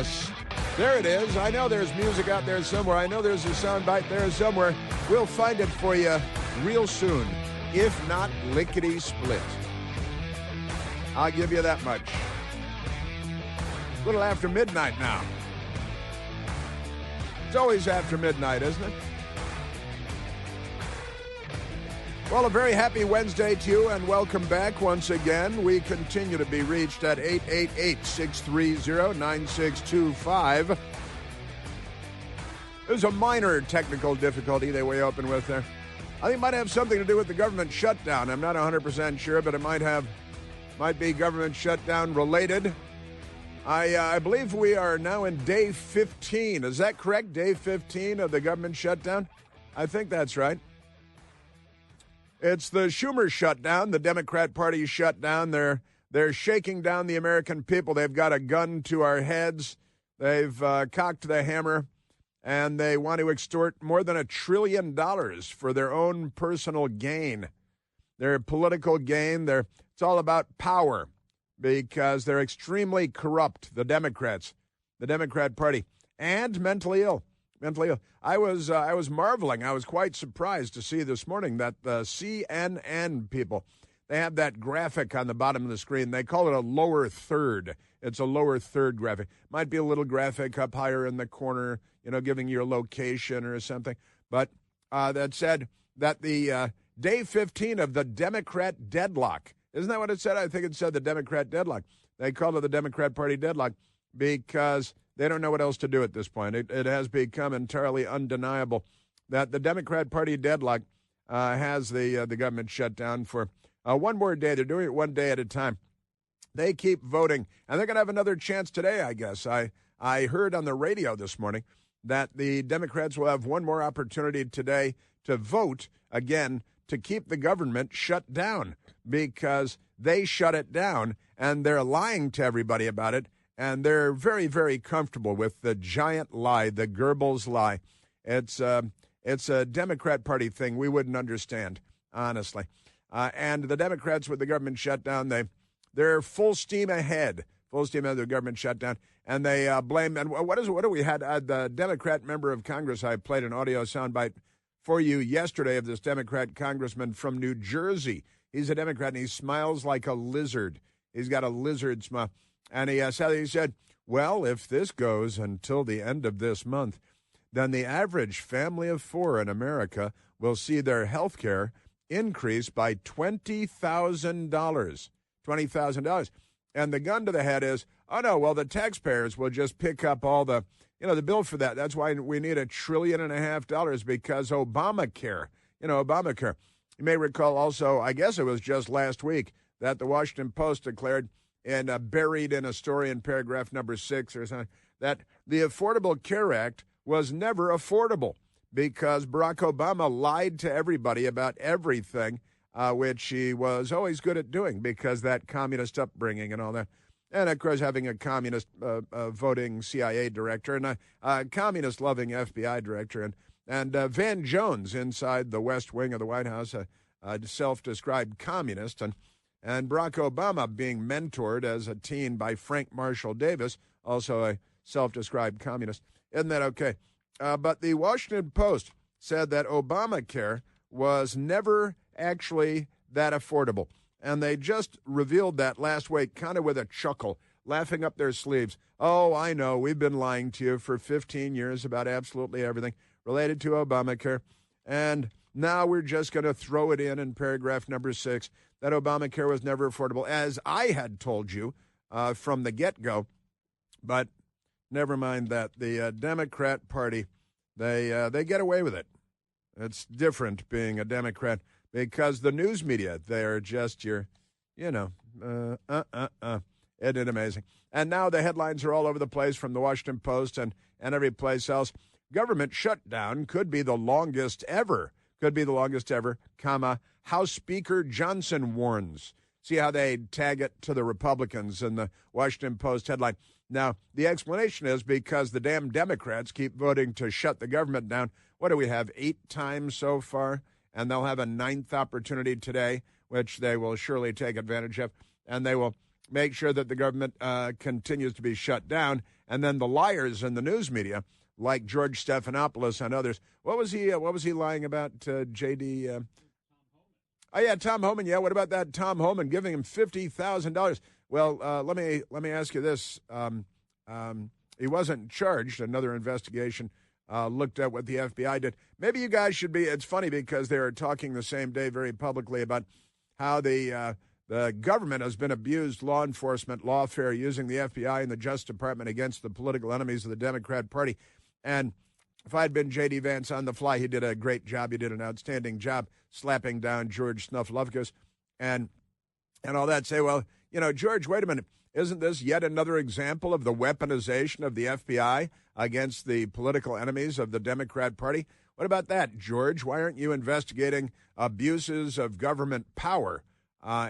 Yes, there it is. I know there's music out there somewhere. I know there's a soundbite there somewhere. We'll find it for you real soon, if not lickety-split. I'll give you that much. A little after midnight now. It's always after midnight, isn't it? Well, a very happy Wednesday to you, and welcome back once again. We continue to be reached at 888-630-9625. There's a minor technical difficulty they way open with there. I think it might have something to do with the government shutdown. I'm not 100% sure, but it might be government shutdown related. I believe we are now in day 15. Is that correct? Day 15 of the government shutdown? I think that's right. It's the Schumer shutdown, the Democrat Party shutdown. They're shaking down the American people. They've got a gun to our heads. They've cocked the hammer, and they want to extort more than $1 trillion for their own personal gain, their political gain. It's all about power because they're extremely corrupt, the Democrats, the Democrat Party, and mentally ill. I was marveling. I was quite surprised to see this morning that the CNN people, they have that graphic on the bottom of the screen. They call it a lower third. It's a lower third graphic. Might be a little graphic up higher in the corner, giving your location or something. But that said that the day 15 of the Democrat deadlock. Isn't that what it said? I think it said the Democrat deadlock. They called it the Democrat Party deadlock because they don't know what else to do at this point. It has become entirely undeniable that the Democrat Party deadlock has the government shut down for one more day. They're doing it one day at a time. They keep voting, and they're going to have another chance today, I guess. I heard on the radio this morning that the Democrats will have one more opportunity today to vote again to keep the government shut down because they shut it down, and they're lying to everybody about it. And they're very, very comfortable with the giant lie, the Goebbels lie. It's a Democrat Party thing we wouldn't understand, honestly. And the Democrats with the government shutdown, they're full steam ahead of the government shutdown. And they blame, and what do we had? The Democrat member of Congress, I played an audio soundbite for you yesterday of this Democrat congressman from New Jersey. He's a Democrat, and he smiles like a lizard. He's got a lizard smile. And he said, well, if this goes until the end of this month, then the average family of four in America will see their health care increase by $20,000. $20,000. And the gun to the head is, oh, no, well, the taxpayers will just pick up all the bill for that. That's why we need $1.5 trillion because Obamacare, Obamacare. You may recall also, I guess it was just last week, that the Washington Post declared and buried in a story in paragraph number 6 or something, that the Affordable Care Act was never affordable because Barack Obama lied to everybody about everything, which he was always good at doing because that communist upbringing and all that. And, of course, having a communist voting CIA director and a communist-loving FBI director and Van Jones inside the West Wing of the White House, a self-described communist, and Barack Obama being mentored as a teen by Frank Marshall Davis, also a self-described communist. Isn't that okay? But the Washington Post said that Obamacare was never actually that affordable. And they just revealed that last week, kind of with a chuckle, laughing up their sleeves. Oh, I know, we've been lying to you for 15 years about absolutely everything related to Obamacare. And now we're just going to throw it in paragraph number 6. That Obamacare was never affordable, as I had told you from the get-go. But never mind that. The Democrat Party, they get away with it. It's different being a Democrat because the news media, they're just Isn't it amazing? And now the headlines are all over the place from the Washington Post and every place else. Government shutdown could be the longest ever. House Speaker Johnson warns. See how they tag it to the Republicans in the Washington Post headline. Now, the explanation is because the damn Democrats keep voting to shut the government down. What do we have, 8 times so far? And they'll have a 9th opportunity today, which they will surely take advantage of. And they will make sure that the government continues to be shut down. And then the liars in the news media, like George Stephanopoulos and others, what was he lying about, J.D.? Oh yeah, Tom Homan. Yeah, what about that Tom Homan giving him $50,000? Well, let me ask you this: he wasn't charged. Another investigation looked at what the FBI did. Maybe you guys should be. It's funny because they are talking the same day very publicly about how the government has been abused, law enforcement, lawfare, using the FBI and the Justice Department against the political enemies of the Democrat Party. And if I had been J.D. Vance on the fly, he did a great job. He did an outstanding job slapping down George Snuffleupagus and all that. Say, well, George, wait a minute. Isn't this yet another example of the weaponization of the FBI against the political enemies of the Democrat Party? What about that, George? Why aren't you investigating abuses of government power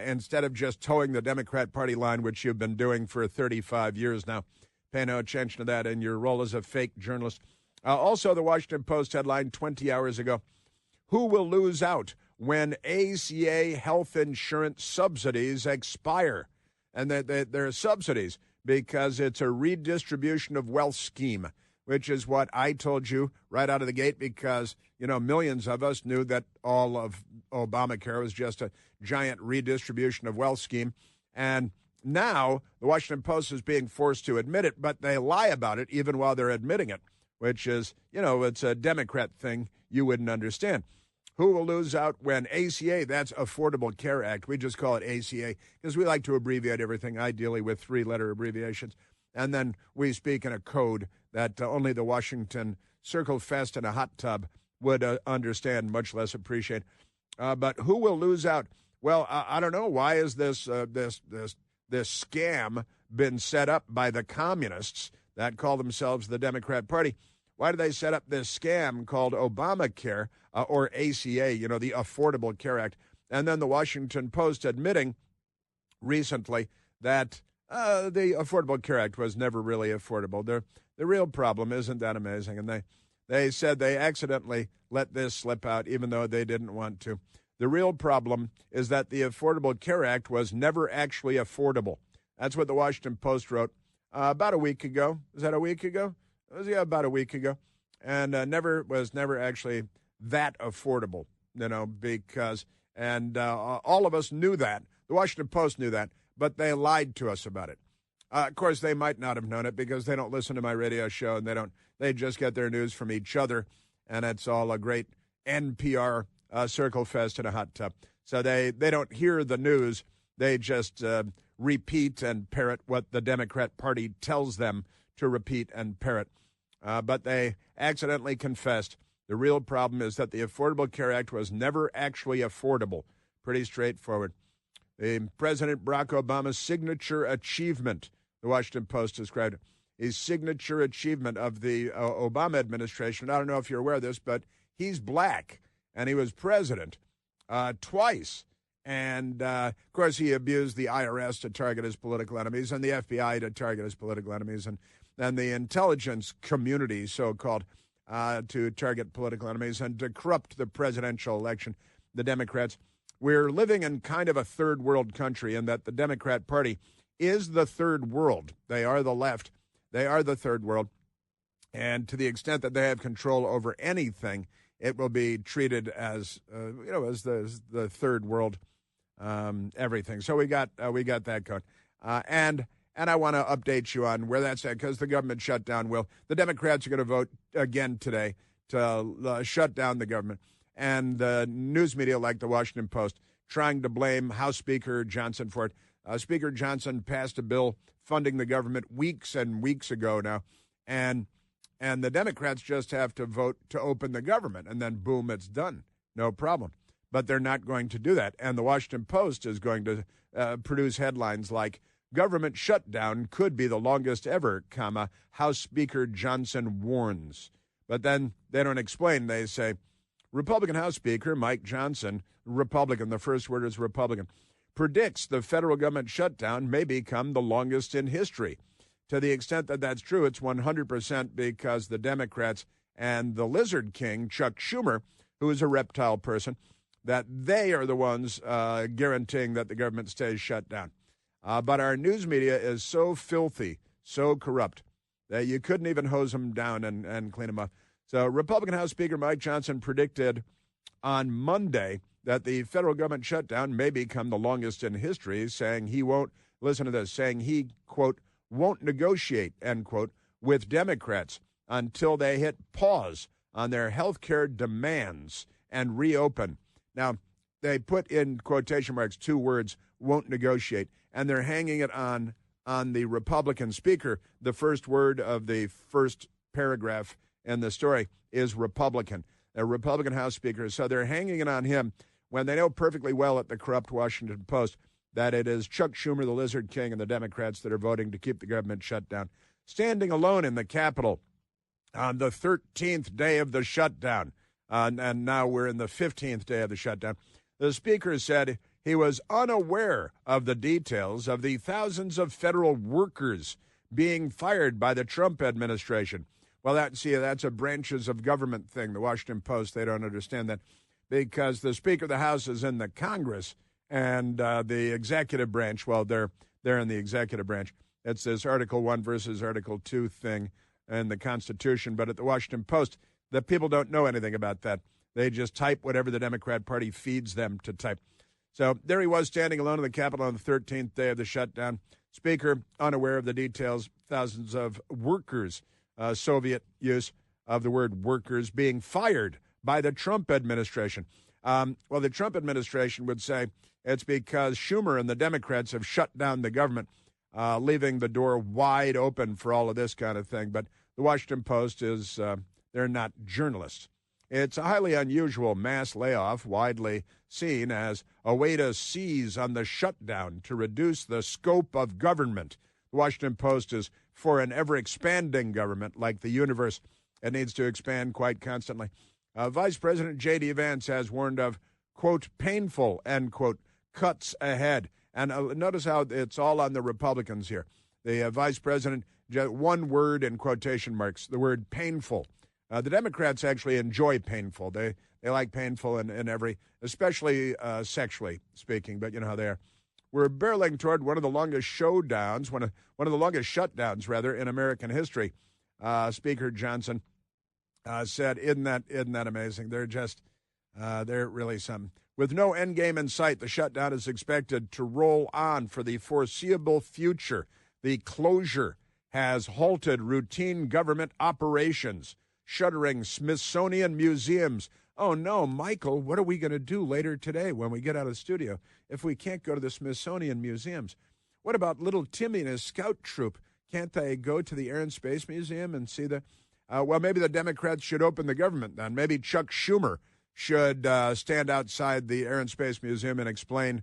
instead of just towing the Democrat Party line, which you've been doing for 35 years now? Pay no attention to that in your role as a fake journalist. Also, the Washington Post headline 20 hours ago, who will lose out when ACA health insurance subsidies expire? And they're subsidies because it's a redistribution of wealth scheme, which is what I told you right out of the gate because, millions of us knew that all of Obamacare was just a giant redistribution of wealth scheme. And now the Washington Post is being forced to admit it, but they lie about it even while they're admitting it, which is, it's a Democrat thing you wouldn't understand. Who will lose out when ACA, that's Affordable Care Act. We just call it ACA because we like to abbreviate everything, ideally with three-letter abbreviations. And then we speak in a code that only the Washington Circle Fest in a hot tub would understand, much less appreciate. But who will lose out? Well, I don't know. Why is this scam been set up by the communists that call themselves the Democrat Party? Why do they set up this scam called Obamacare or ACA, the Affordable Care Act? And then the Washington Post admitting recently that the Affordable Care Act was never really affordable. The real problem isn't that amazing. And they said they accidentally let this slip out even though they didn't want to. The real problem is that the Affordable Care Act was never actually affordable. That's what the Washington Post wrote about a week ago. Was that a week ago? It was, about a week ago. And was never actually that affordable, because, and all of us knew that. The Washington Post knew that, but they lied to us about it. Of course, they might not have known it because they don't listen to my radio show and they just get their news from each other. And it's all a great NPR Circle Fest in a hot tub. So they don't hear the news. They just repeat and parrot what the Democrat Party tells them to repeat and parrot. But they accidentally confessed. The real problem is that the Affordable Care Act was never actually affordable. Pretty straightforward. The President Barack Obama's signature achievement, the Washington Post described it, his signature achievement of the Obama administration. I don't know if you're aware of this, but he's black, and he was president twice. And, of course, he abused the IRS to target his political enemies and the FBI to target his political enemies and the intelligence community, so-called, to target political enemies and to corrupt the presidential election, the Democrats. We're living in kind of a third world country in that the Democrat Party is the third world. They are the left. They are the third world. And to the extent that they have control over anything, it will be treated as, as the third world everything. So we got that going. And I want to update you on where that's at because the government shutdown the Democrats are going to vote again today to shut down the government. And the news media like the Washington Post trying to blame House Speaker Johnson for it. Speaker Johnson passed a bill funding the government weeks and weeks ago now. And the Democrats just have to vote to open the government and then boom, it's done. No problem. But they're not going to do that. And the Washington Post is going to produce headlines like, government shutdown could be the longest ever, House Speaker Johnson warns. But then they don't explain. They say, Republican House Speaker Mike Johnson, Republican, the first word is Republican, predicts the federal government shutdown may become the longest in history. To the extent that that's true, it's 100% because the Democrats and the Lizard King, Chuck Schumer, who is a reptile person, that they are the ones guaranteeing that the government stays shut down. But our news media is so filthy, so corrupt, that you couldn't even hose them down and clean them up. So Republican House Speaker Mike Johnson predicted on Monday that the federal government shutdown may become the longest in history, saying he won't, listen to this, saying he, quote, won't negotiate, end quote, with Democrats until they hit pause on their health care demands and reopen. Now, they put in quotation marks 2 words, won't negotiate, and they're hanging it on the Republican speaker. The first word of the first paragraph in the story is Republican, a Republican House Speaker. So they're hanging it on him when they know perfectly well at the corrupt Washington Post that it is Chuck Schumer, the Lizard King, and the Democrats that are voting to keep the government shut down. Standing alone in the Capitol on the 13th day of the shutdown, and now we're in the 15th day of the shutdown, the Speaker said he was unaware of the details of the thousands of federal workers being fired by the Trump administration. Well, that's a branches of government thing. The Washington Post, they don't understand that because the Speaker of the House is in the Congress and the executive branch, well, they're in the executive branch. It's this Article 1 versus Article 2 thing in the Constitution. But at the Washington Post, the people don't know anything about that. They just type whatever the Democrat Party feeds them to type. So there he was standing alone in the Capitol on the 13th day of the shutdown. Speaker, unaware of the details, thousands of workers, Soviet use of the word workers, being fired by the Trump administration. Well, the Trump administration would say it's because Schumer and the Democrats have shut down the government, leaving the door wide open for all of this kind of thing. But the Washington Post is, they're not journalists. It's a highly unusual mass layoff, widely seen as a way to seize on the shutdown to reduce the scope of government. The Washington Post is for an ever-expanding government like the universe. It needs to expand quite constantly. Vice President J.D. Vance has warned of, quote, painful, end quote, cuts ahead. And notice how it's all on the Republicans here. The vice president, one word in quotation marks, the word painful. The Democrats actually enjoy painful. They like painful in every, especially sexually speaking, but you know how they are. We're barreling toward one of the longest showdowns, one of the longest shutdowns, rather, in American history. Speaker Johnson said, isn't that amazing? They're really something. With no end game in sight, the shutdown is expected to roll on for the foreseeable future. The closure has halted routine government operations, shuttering Smithsonian museums. Oh, no, Michael, what are we going to do later today when we get out of the studio if we can't go to the Smithsonian museums? What about little Timmy and his scout troop? Can't they go to the Air and Space Museum and see the... well, maybe the Democrats should open the government then. Maybe Chuck Schumer should stand outside the Air and Space Museum and explain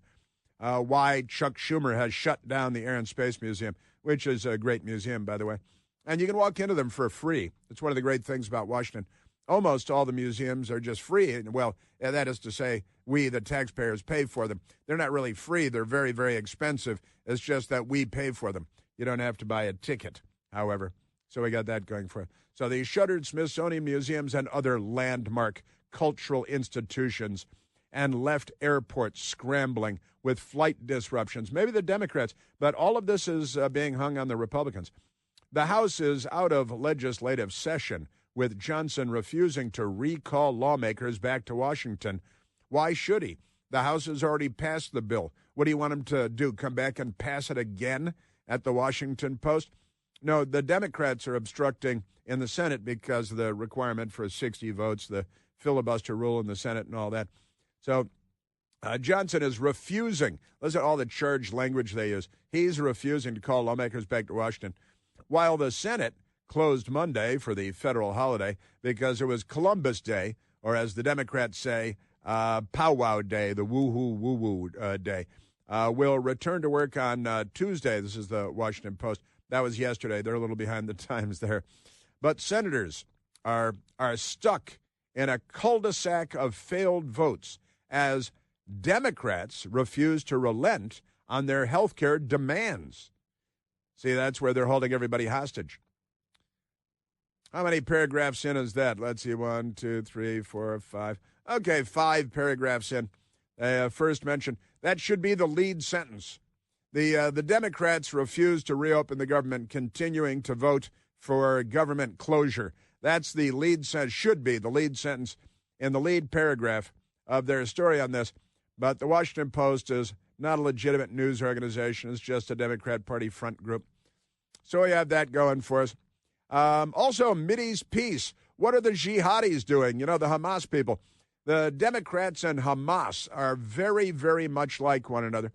why Chuck Schumer has shut down the Air and Space Museum, which is a great museum, by the way. And you can walk into them for free. It's one of the great things about Washington. Almost all the museums are just free. Well, that is to say, we, the taxpayers, pay for them. They're not really free. They're very, very expensive. It's just that we pay for them. You don't have to buy a ticket, however. So we got that going for it. So the shuttered Smithsonian museums and other landmark cultural institutions and left airports scrambling with flight disruptions. Maybe the Democrats, but all of this is being hung on the Republicans. The House is out of legislative session, with Johnson refusing to recall lawmakers back to Washington. Why should he? The House has already passed the bill. What do you want him to do, come back and pass it again at the Washington Post? No, the Democrats are obstructing in the Senate because of the requirement for 60 votes, the filibuster rule in the Senate and all that. So Johnson is refusing. Listen to all the charged language they use. He's refusing to call lawmakers back to Washington, while the Senate closed Monday for the federal holiday because it was Columbus Day, or as the Democrats say, powwow day, the woo-hoo, day. Will return to work on Tuesday. This is the Washington Post. That was yesterday. They're a little behind the times there. But senators are stuck in a cul-de-sac of failed votes as Democrats refuse to relent on their health care demands. See, that's where they're holding everybody hostage. How many paragraphs in is that? Let's see, 1, 2, 3, 4, 5. Okay, 5 paragraphs in. First mention, that should be the lead sentence. The Democrats refuse to reopen the government, continuing to vote for government closure. That's the should be the lead sentence in the lead paragraph of their story on this. But the Washington Post is not a legitimate news organization. It's just a Democrat Party front group. So we have that going for us. Also, Mideast peace. What are the jihadis doing? You know, the Hamas people. The Democrats and Hamas are very, very much like one another.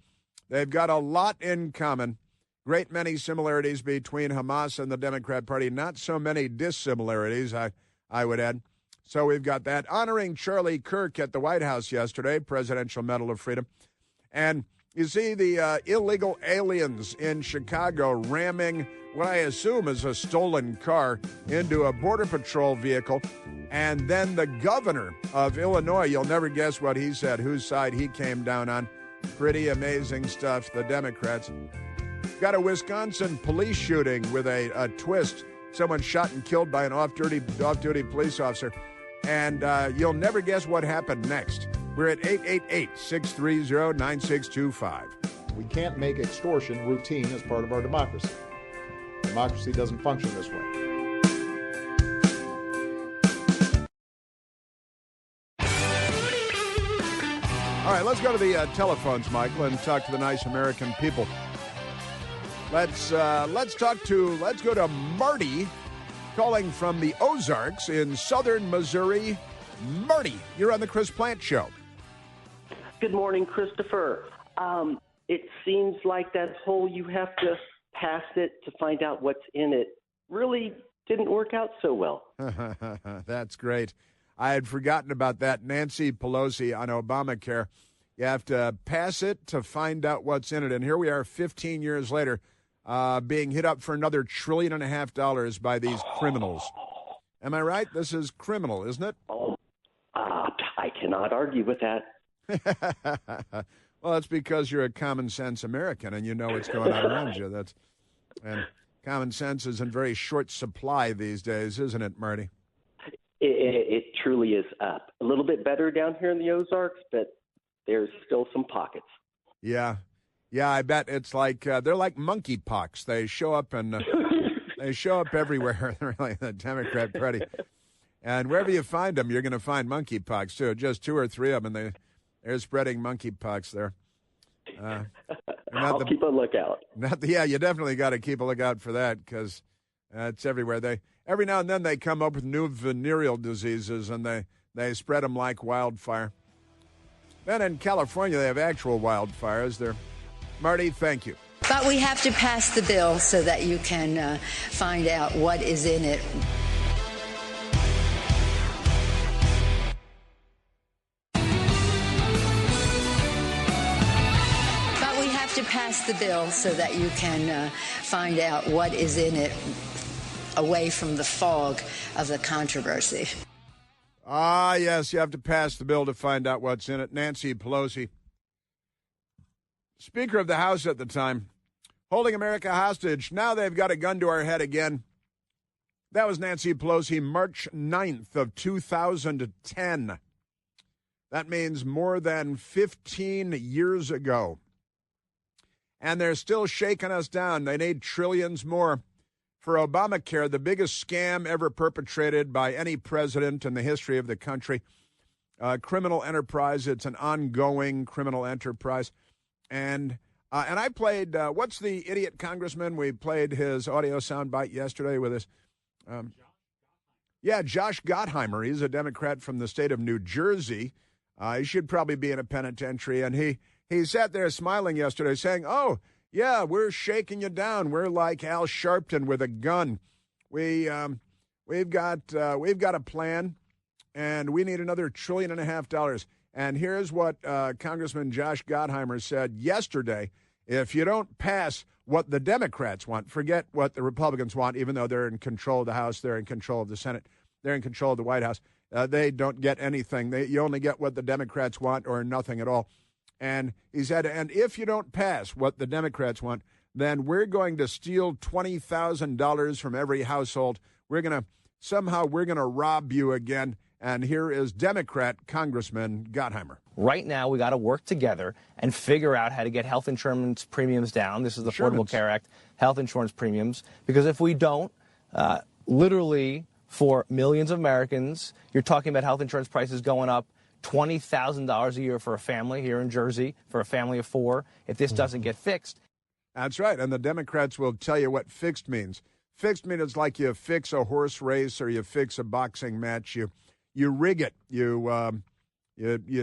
They've got a lot in common. Great many similarities between Hamas and the Democrat Party. Not so many dissimilarities, I would add. So we've got that. Honoring Charlie Kirk at the White House yesterday, Presidential Medal of Freedom. And you see the illegal aliens in Chicago ramming what I assume is a stolen car into a Border Patrol vehicle. And then the governor of Illinois, you'll never guess what he said, whose side he came down on. Pretty amazing stuff, the Democrats. Got a Wisconsin police shooting with a twist. Someone shot and killed by an off-duty police officer. And you'll never guess what happened next. We're at 888-630-9625. We can't make extortion routine as part of our democracy. Democracy doesn't function this way. All right, let's go to the telephones, Michael, and talk to the nice American people. Let's go to Marty, calling from the Ozarks in southern Missouri. Marty, you're on the Chris Plante Show. Good morning, Christopher. It seems like that whole you have to pass it to find out what's in it really didn't work out so well. That's great. I had forgotten about that. Nancy Pelosi on Obamacare. You have to pass it to find out what's in it. And here we are 15 years later being hit up for another $1.5 trillion by these criminals. Am I right? This is criminal, isn't it? Oh, I cannot argue with that. Well, it's because you're a common sense American and you know what's going on around you. And common sense is in very short supply these days, isn't it, Marty? It truly is up. A little bit better down here in the Ozarks, but there's still some pockets. Yeah, I bet it's like they're like monkeypox. They show up and they show up everywhere. Really, the Democrat Party, and wherever you find them, you're going to find monkeypox too. Just 2 or 3 of them, and they're spreading monkeypox there. I'll keep a lookout. You definitely got to keep a lookout for that because it's everywhere. Every now and then they come up with new venereal diseases and they spread them like wildfire. Then in California they have actual wildfires. Marty, thank you. But we have to pass the bill so that you can find out what is in it. But we have to pass the bill so that you can find out what is in it, away from the fog of the controversy. Ah, yes, you have to pass the bill to find out what's in it. Nancy Pelosi, Speaker of the House at the time, holding America hostage. Now they've got a gun to our head again. That was Nancy Pelosi, March 9th of 2010. That means more than 15 years ago. And they're still shaking us down. They need trillions more. For Obamacare, the biggest scam ever perpetrated by any president in the history of the country. Criminal enterprise. It's an ongoing criminal enterprise. And I played, what's the idiot congressman? We played his audio soundbite yesterday with us. Josh Gottheimer. He's a Democrat from the state of New Jersey. He should probably be in a penitentiary. And he sat there smiling yesterday saying, oh, yeah, we're shaking you down. We're like Al Sharpton with a gun. We've got a plan, and we need another $1.5 trillion. And here's what Congressman Josh Gottheimer said yesterday. If you don't pass what the Democrats want, forget what the Republicans want, even though they're in control of the House, they're in control of the Senate, they're in control of the White House. They don't get anything. You only get what the Democrats want or nothing at all. And he said, and if you don't pass what the Democrats want, then we're going to steal $20,000 from every household. We're going to rob you again, And here is Democrat Congressman Gottheimer. Right now, we got to work together and figure out how to get health insurance premiums down. This is the Affordable Care Act, health insurance premiums. Because if we don't, literally for millions of Americans, you're talking about health insurance prices going up $20,000 a year for a family here in Jersey, for a family of 4, if this doesn't get fixed. That's right. And the Democrats will tell you what fixed means. Fixed means like you fix a horse race or you fix a boxing match. You rig it. You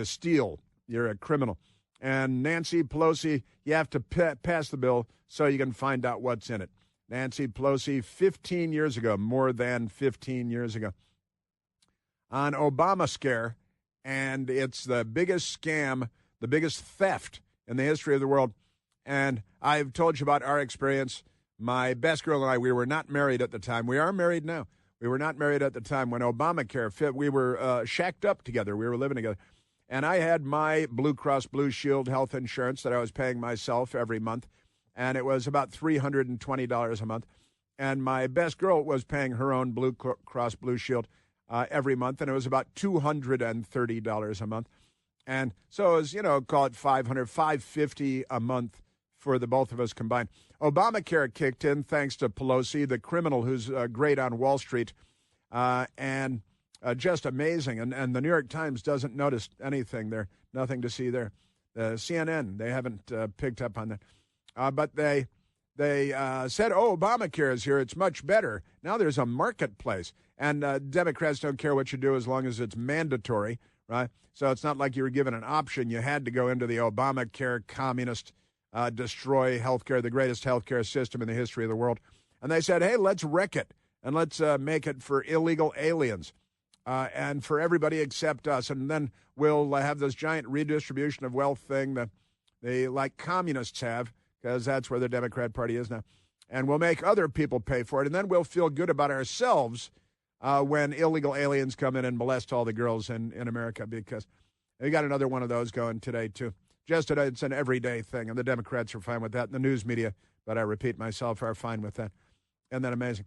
steal. You're a criminal. And Nancy Pelosi, you have to pass the bill so you can find out what's in it. Nancy Pelosi, 15 years ago, more than 15 years ago, on Obamacare, and it's the biggest scam, the biggest theft in the history of the world. And I've told you about our experience. My best girl and I, we were not married at the time. We are married now. We were not married at the time when Obamacare fit. We were shacked up together. We were living together. And I had my Blue Cross Blue Shield health insurance that I was paying myself every month. And it was about $320 a month. And my best girl was paying her own Blue Cross Blue Shield every month. And it was about $230 a month. And so it was, call it $550 a month for the both of us combined. Obamacare kicked in thanks to Pelosi, the criminal who's great on Wall Street, and just amazing. And the New York Times doesn't notice anything there, nothing to see there. The CNN, they haven't picked up on that. But they said, Obamacare is here. It's much better. Now there's a marketplace. And Democrats don't care what you do as long as it's mandatory, right? So it's not like you were given an option. You had to go into the Obamacare communist destroy healthcare, the greatest healthcare system in the history of the world. And they said, hey, let's wreck it, and let's make it for illegal aliens and for everybody except us. And then we'll have this giant redistribution of wealth thing that they, like communists have, because that's where the Democrat Party is now. And we'll make other people pay for it, and then we'll feel good about ourselves when illegal aliens come in and molest all the girls in America, because they got another one of those going today, too. Just today, it's an everyday thing, and the Democrats are fine with that. And the news media, but I repeat myself, are fine with that. Isn't that amazing?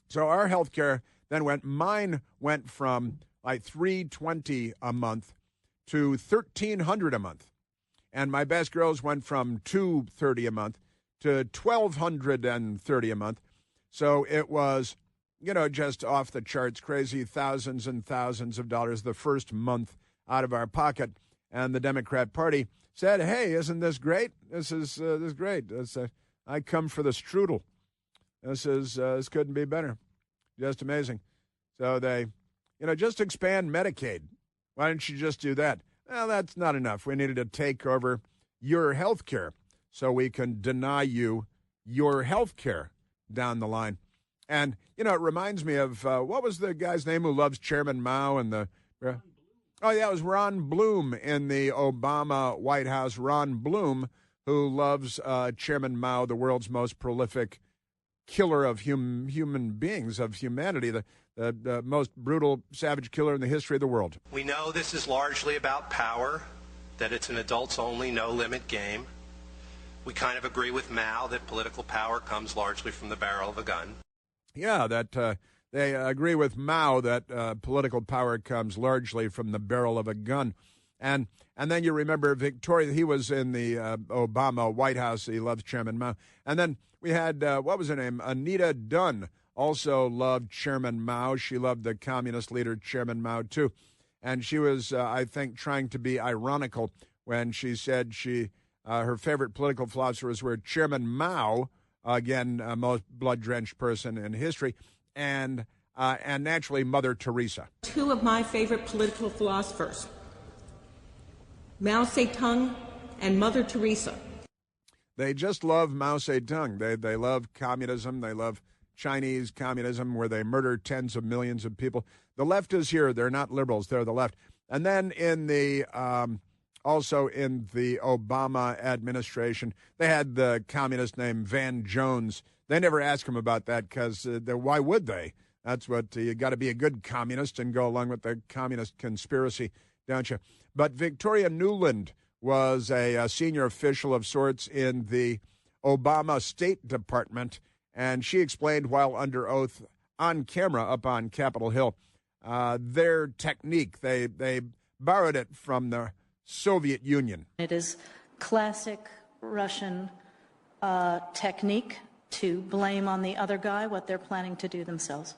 So our health care then mine went from like $320 a month to $1,300 a month. And my best girls went from $230 a month to $1,230 a month. So it was, just off the charts, crazy, thousands and thousands of dollars the first month out of our pocket. And the Democrat Party said, hey, isn't this great? This is great. I come for the strudel. This couldn't be better. Just amazing. So they, just expand Medicaid. Why don't you just do that? Well, that's not enough. We needed to take over your health care so we can deny you your health care down the line. And, it reminds me of, what was the guy's name who loves Chairman Mao and the... Oh, yeah, it was Ron Bloom in the Obama White House. Ron Bloom, who loves Chairman Mao, the world's most prolific killer of human beings, of humanity, the most brutal, savage killer in the history of the world. We know this is largely about power, that it's an adults-only, no-limit game. We kind of agree with Mao that political power comes largely from the barrel of a gun. Yeah, that... They agree with Mao that political power comes largely from the barrel of a gun. And then you remember Victoria, he was in the Obama White House. He loves Chairman Mao. And then we had, what was her name? Anita Dunn also loved Chairman Mao. She loved the communist leader, Chairman Mao, too. And she was, I think, trying to be ironical when she said her favorite political philosophers were Chairman Mao, again, most blood-drenched person in history, and naturally Mother Teresa. Two of my favorite political philosophers, Mao Zedong and Mother Teresa. They just love Mao Zedong. They love communism. They love Chinese communism, where they murder tens of millions of people. The left is here. They're not liberals. They're the left. And then in the also in the Obama administration, they had the communist named Van Jones. They never asked him about that because why would they? That's what you got to be, a good communist and go along with the communist conspiracy, don't you? But Victoria Nuland was a senior official of sorts in the Obama State Department, and she explained while under oath on camera up on Capitol Hill their technique. They borrowed it from the Soviet Union. It is classic Russian technique to blame on the other guy what they're planning to do themselves.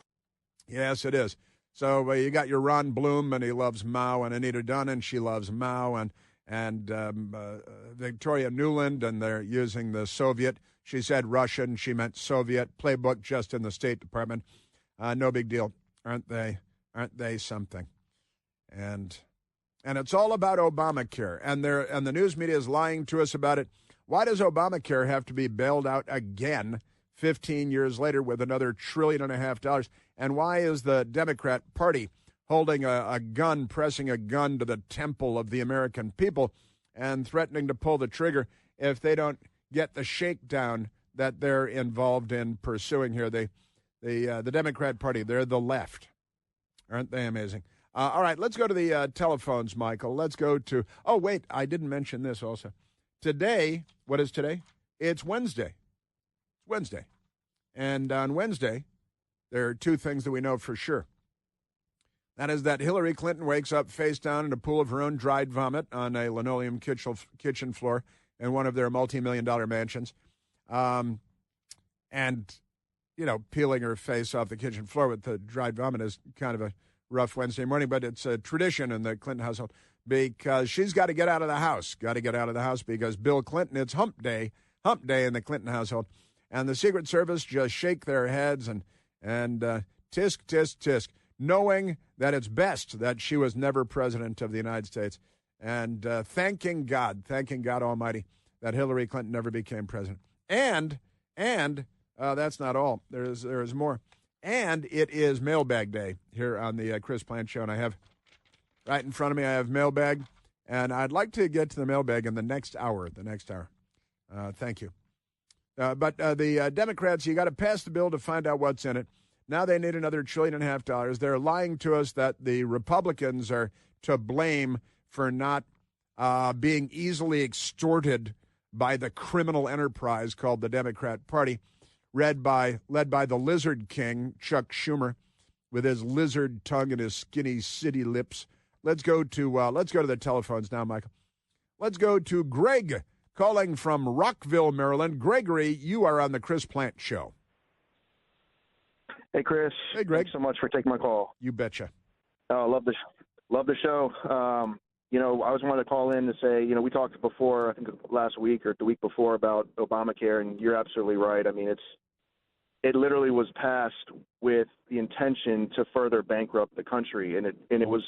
Yes, it is. So you got your Ron Bloom, and he loves Mao, and Anita Dunn, and she loves Mao, and Victoria Nuland, and they're using the Soviet. She said Russian, she meant Soviet. Playbook just in the State Department. No big deal, aren't they? Aren't they something? And it's all about Obamacare, and the news media is lying to us about it. Why does Obamacare have to be bailed out again 15 years later with another $1.5 trillion? And why is the Democrat Party holding a gun, pressing a gun to the temple of the American people and threatening to pull the trigger if they don't get the shakedown that they're involved in pursuing here? The Democrat Party, they're the left. Aren't they amazing? All right, let's go to the telephones, Michael. Let's go to, oh, wait, I didn't mention this also. Today, what is today? It's Wednesday. It's Wednesday. And on Wednesday, there are two things that we know for sure. That is that Hillary Clinton wakes up face down in a pool of her own dried vomit on a linoleum kitchen floor in one of their multi-million-dollar mansions. And, you know, peeling her face off the kitchen floor with the dried vomit is kind of a rough Wednesday morning, but it's a tradition in the Clinton household because she's got to get out of the house. Got to get out of the house because Bill Clinton, it's hump day in the Clinton household. And the Secret Service just shake their heads and tisk, tisk, tisk, knowing that it's best that she was never president of the United States. And thanking God Almighty that Hillary Clinton never became president. And that's not all. There is more. And it is Mailbag Day here on the Chris Plante Show. And I have right in front of me, I have Mailbag. And I'd like to get to the mailbag in the next hour. Thank you. But the Democrats, you got to pass the bill to find out what's in it. Now they need another $1.5 trillion. They're lying to us that the Republicans are to blame for not being easily extorted by the criminal enterprise called the Democrat Party, led by the Lizard King, Chuck Schumer, with his lizard tongue and his skinny city lips. Let's go to the telephones now, Michael. Let's go to Greg, calling from Rockville, Maryland. Gregory, you are on the Chris Plante Show. Hey, Chris. Hey, Greg. Thanks so much for taking my call. You betcha. Love the show. I always wanted to call in to say, we talked before, I think last week or the week before, about Obamacare, and you're absolutely right. I mean, it literally was passed with the intention to further bankrupt the country, and it was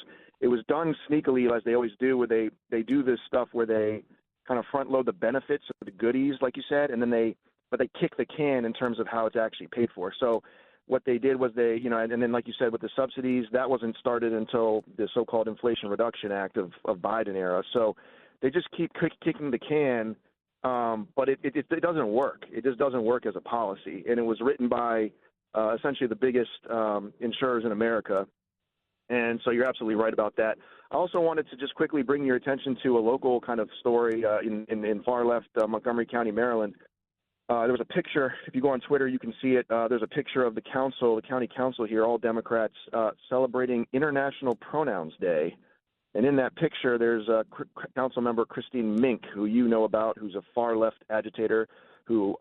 done sneakily, as they always do, where they do this stuff where they kind of front load the benefits of the goodies, like you said, and then they kick the can in terms of how it's actually paid for. So what they did was and then like you said with the subsidies, that wasn't started until the so-called Inflation Reduction Act of Biden era. So they just keep kicking the can, but it doesn't work. It just doesn't work as a policy. And it was written by essentially the biggest insurers in America. And so you're absolutely right about that. I also wanted to just quickly bring your attention to a local kind of story in far left Montgomery County, Maryland. There was a picture. If you go on Twitter, you can see it. There's a picture of the county council here, all Democrats, celebrating International Pronouns Day. And in that picture, there's council member Christine Mink, who you know about, who's a far-left agitator who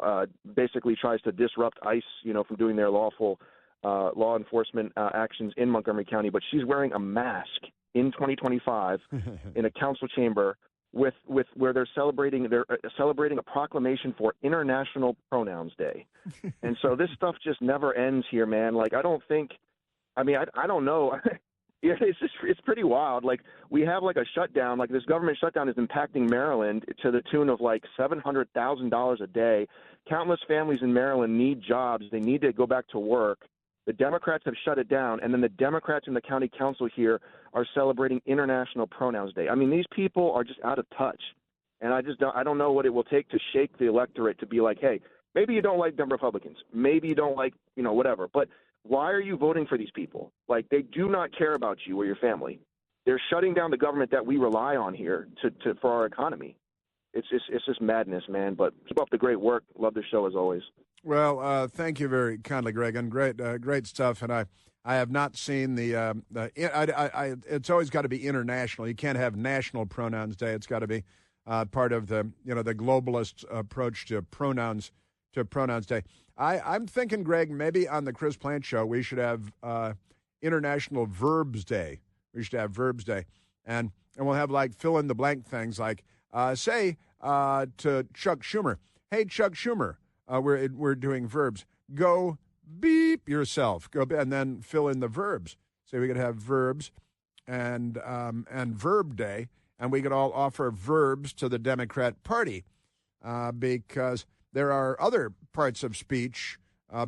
basically tries to disrupt ICE, from doing their lawful law enforcement actions in Montgomery County. But she's wearing a mask in 2025 in a council chamber with where they're celebrating a proclamation for International Pronouns Day. And so this stuff just never ends here, man. Like, I don't know. Yeah, it's pretty wild. Like, we have like a shutdown, like this government shutdown is impacting Maryland to the tune of like $700,000 a day. Countless families in Maryland need jobs. They need to go back to work. The Democrats have shut it down, and then the Democrats in the county council here are celebrating International Pronouns Day. I mean, these people are just out of touch, and I don't know what it will take to shake the electorate to be like, hey, maybe you don't like them Republicans, maybe you don't like, whatever, but why are you voting for these people? Like, they do not care about you or your family. They're shutting down the government that we rely on here for our economy. It's just madness, man. But keep up the great work. Love the show as always. Well, thank you very kindly, Greg, and great stuff. And I have not seen it's always got to be international. You can't have National Pronouns Day. It's got to be part of the globalist approach to pronouns Day. I'm thinking, Greg, maybe on the Chris Plante Show we should have International Verbs Day. We should have Verbs Day, and we'll have like fill in the blank things like say to Chuck Schumer, "Hey Chuck Schumer, we're doing verbs. Go beep yourself. Go and then fill in the verbs. So we could have verbs and Verb Day, and we could all offer verbs to the Democrat Party because there are other parts of speech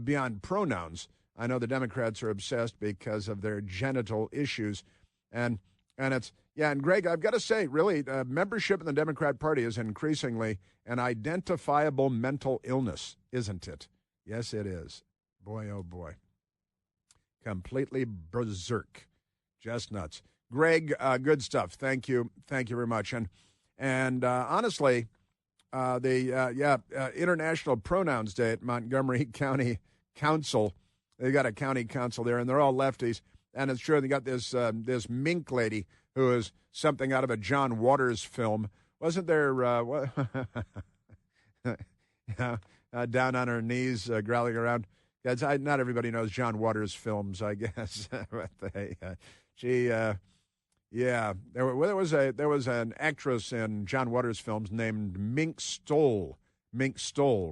beyond pronouns. I know the Democrats are obsessed because of their genital issues, and it's and Greg, I've got to say, really, membership in the Democrat Party is increasingly an identifiable mental illness, isn't it? Yes, it is. Boy, oh boy. Completely berserk. Just nuts. Greg, good stuff. Thank you. Thank you very much. And honestly, International Pronouns Day at Montgomery County Council. They got a county council there, and they're all lefties. And it's true, they got this mink lady who is something out of a John Waters film. Wasn't there down on her knees, growling around? Not everybody knows John Waters films, I guess. But there was an actress in John Waters films named Mink Stole,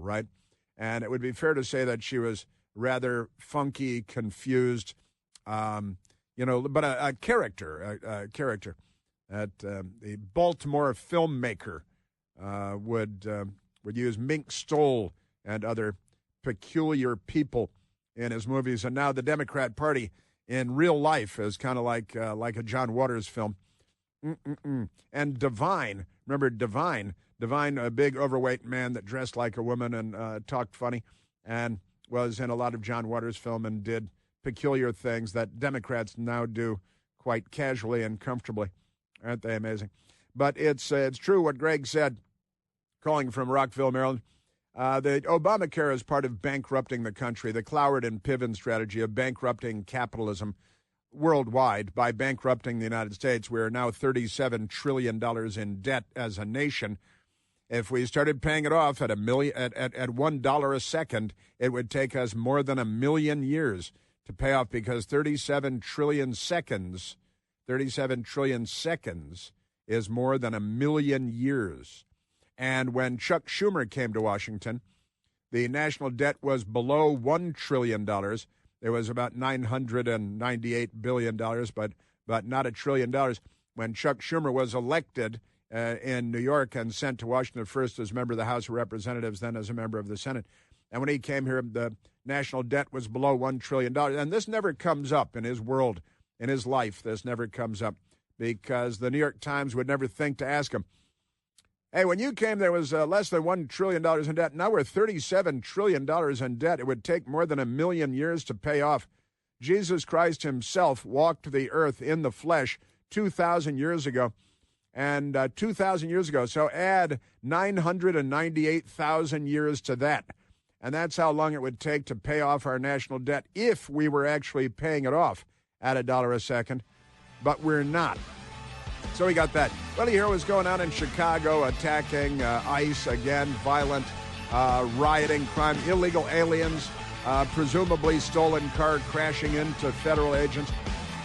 right? And it would be fair to say that she was rather funky, confused, but a character that the Baltimore filmmaker would use Mink Stole and other peculiar people in his movies. And now the Democrat Party in real life is kind of like a John Waters film. And Divine, remember Divine, a big overweight man that dressed like a woman and talked funny and was in a lot of John Waters film and did peculiar things that Democrats now do quite casually and comfortably. Aren't they amazing? But it's true what Greg said, calling from Rockville, Maryland. The Obamacare is part of bankrupting the country, the Cloward and Piven strategy of bankrupting capitalism worldwide. By bankrupting the United States, we are now $37 trillion in debt as a nation. If we started paying it off at $1 a second, it would take us more than 1 million years to pay off, because 37 trillion seconds is more than 1 million years. And when Chuck Schumer came to Washington, the national debt was below $1 trillion. There was about $998 billion, but not $1 trillion. When Chuck Schumer was elected in New York and sent to Washington, first as a member of the House of Representatives, then as a member of the Senate. And when he came here, the national debt was below $1 trillion. And this never comes up in his world, in his life. This never comes up because the New York Times would never think to ask him, hey, when you came, there was less than $1 trillion in debt. Now we're $37 trillion in debt. It would take more than 1 million years to pay off. Jesus Christ himself walked the earth in the flesh 2,000 years ago. And 2,000 years ago, so add 998,000 years to that. And that's how long it would take to pay off our national debt if we were actually paying it off at $1 a second. But we're not. So we got that. Well, you hear what's going on in Chicago, attacking ICE again, violent rioting, crime, illegal aliens, presumably stolen car crashing into federal agents.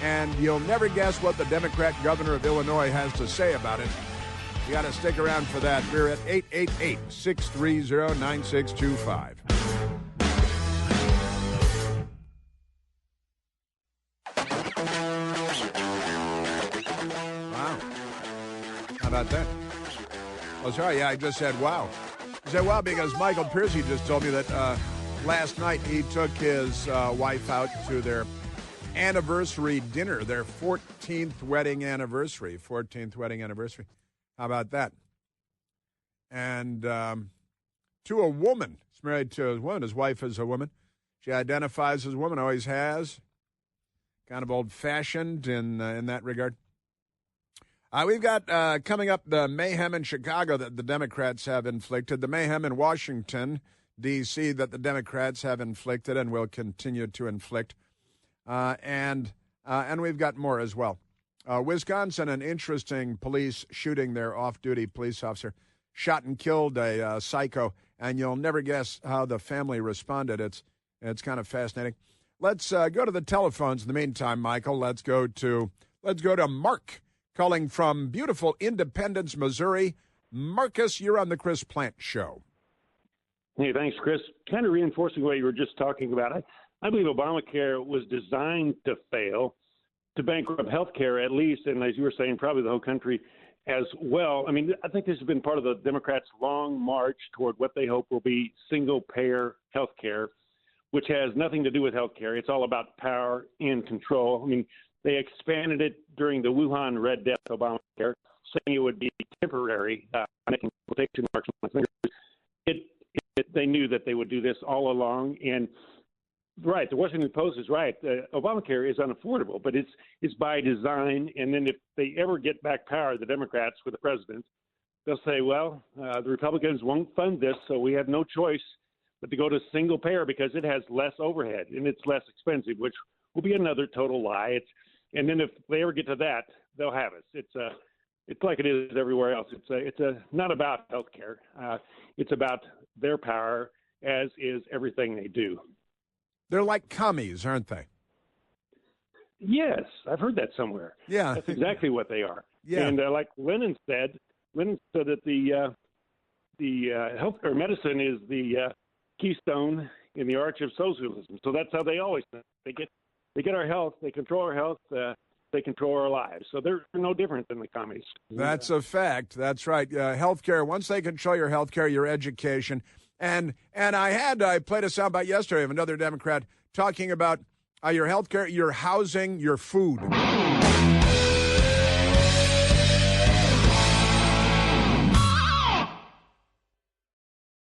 And you'll never guess what the Democrat governor of Illinois has to say about it. You got to stick around for that. We're at 888-630-9625. Wow. How about that? Oh, sorry. Yeah, I just said wow. I said wow because Michael Piercy just told me that last night he took his wife out to their anniversary dinner, their 14th wedding anniversary. How about that? And to a woman. He's married to a woman. His wife is a woman. She identifies as a woman, always has. Kind of old-fashioned in that regard. We've got coming up the mayhem in Chicago that the Democrats have inflicted, the mayhem in Washington, D.C. that the Democrats have inflicted and will continue to inflict. and we've got more as well. Wisconsin, an interesting police shooting there, off-duty police officer shot and killed a psycho, and you'll never guess how the family responded. It's kind of fascinating. Let's go to the telephones in the meantime, Michael. Let's go to Mark calling from beautiful Independence, Missouri. Marcus, you're on the Chris Plante Show. Hey, thanks, Chris. Kind of reinforcing what you were just talking about. I believe Obamacare was designed to fail, to bankrupt health care at least, and as you were saying, probably the whole country as well. I mean, I think this has been part of the Democrats' long march toward what they hope will be single-payer health care, which has nothing to do with health care. It's all about power and control. I mean, they expanded it during the Wuhan Red Death Obamacare, saying it would be temporary, making quotation marks on my fingers. They knew that they would do this all along, and right, the Washington Post is right. Obamacare is unaffordable, but it's by design. And then if they ever get back power, the Democrats with the president, they'll say, well, the Republicans won't fund this, so we have no choice but to go to single payer because it has less overhead and it's less expensive, which will be another total lie. And then if they ever get to that, they'll have us. It's like it is everywhere else. It's not about health care. It's about their power, as is everything they do. They're like commies, aren't they? Yes, I've heard that somewhere. Yeah. That's exactly what they are. Yeah. And like Lenin said that the health or medicine is the keystone in the arch of socialism. So that's how they always think. They get our health, they control our health, they control our lives. So they're no different than the commies. That's a fact. That's right. Healthcare, once they control your healthcare, your education. And I played a soundbite yesterday of another Democrat talking about your healthcare, your housing, your food.